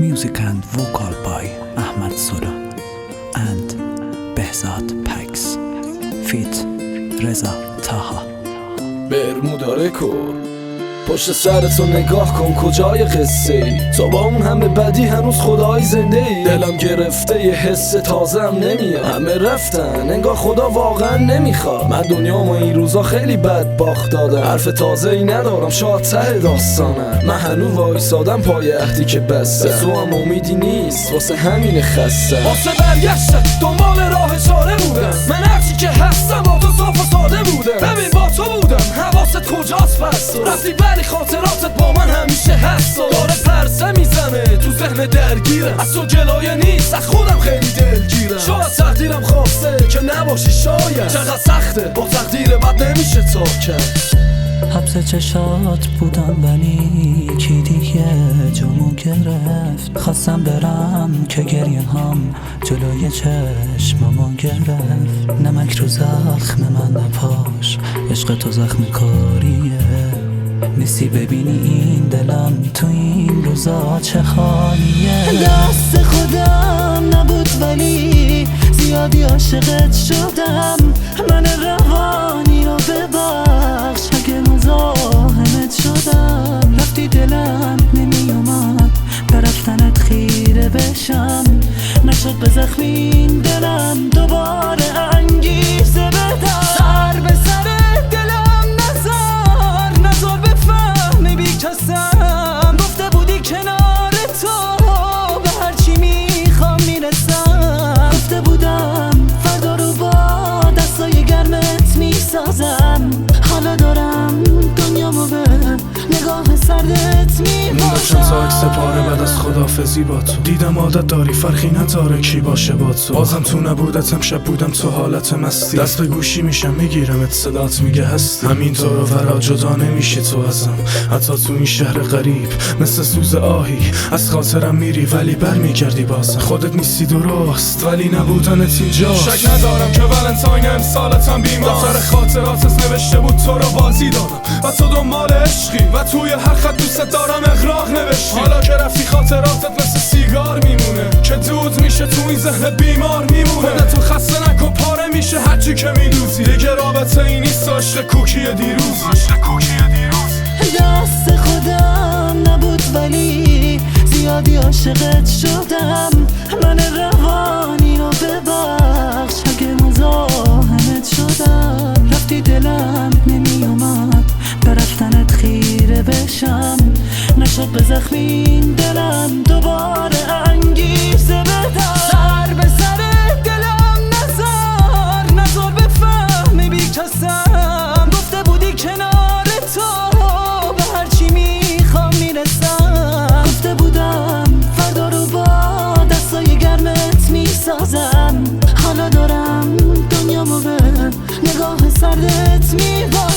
Music and vocal by Ahmad Sora and Behzad Pax feat Reza Taha. برمودا رکورد. پشت سرتو نگاه کن کجای قصه ای، تو با اون همه بدی هنوز خدای زنده ای. دلم گرفته یه حس تازم نمیاد، همه رفتن انگار خدا واقعا نمیخواد. من دنیامو این روزا خیلی بد باخت دادم، حرف تازه ای ندارم شاید ته داستانم. من هنوز وایسادم پای عهدی که بسته، تو هم امیدی نیست واسه همین خسته. واسه برگشتن دنبال راه چاره بودم، من هرچی که هستم با تو صاف و ساده بودم. ببین با تو بودم حواست کجاست پس رفتی خاطراتت با من همیشه هست و داره پرسه میزنه تو ذهن درگیرم. از تو جلایه نیست از خودم خیلی دلگیرم. شاید تقدیرم خواسته که نباشی، شاید چقدر سخته با تقدیر بد نمیشه تا کرد. حبس چشات بودم ولی کی دیگه جامو گرفت. خواستم برم که گریه هم جلوی چشممو گرفت. نمک رو زخم من نپاش، عشق تو زخم کاریه. نیستی ببینی این دلم تو این روزا چه خالیه. دست خودم نبود ولی زیادی عاشقت شدم. من روانی رو ببخش اگه مزاحمت شدم. رفتی دلم نمی اومد به رفتنت خیره بشم. نشد به زخم این دلم دوباره انگیزه بدم. سر به سر دلم نزار بفهمی بی کسم. گفته بودی کنار تو به هرچی میخوام میرسم. گفته بودم فردا رو با دستای گرمت میسازم. حالا دارم دنیامو به نگاه سردت میباشم. چند تا عکس پاره بعد از خدافزی با تو دیدم عادت داری فرقی نداره کی باشه با تو. بازم تو نبودتم شب بودم تو حالت مستی. دست به گوشی میشم میگیرمت صدات میگه هستی. همینطور و ورا جدا نمیشی تو ازم. حتی تو این شهر غریب مثل سوز آهی از خاطرم میری ولی برمیگردی بازم. خودت نیستی درست ولی نبودنت اینجاست. شک ندارم که ولنتاین امسالتم بیمار. دفتر خاطراتت نوشته بود تو رو بازی دادم و تو دنبال عشقی و توی هر خط دوست دارم اغراق نوشتی. حالا که رفتی خاطراتت مثل سیگار میمونه که دود میشه تو این ذهن بیمار میمونه. خودتو خسته نکن پاره میشه هرچی که میدوزی. دیگه رابطه ای نیست عشق کوکی دیروز. دست خودم نبود ولی زیادی عاشقت شدم. من روانی رو ببخش اگه مزاحمت شدم. رفتی دلم نمی اومد به رفتنت خیره بشم. نشد به زخم این دلم دوباره انگیزه بدم. سر به سر دلم نزار بفهمی بی کسم. گفته بودی کنار تو به هرچی میخوام میرسم. گفته بودم فردا رو با دستای گرمت میسازم. حالا دارم دنیامو به نگاه سردت میباشم.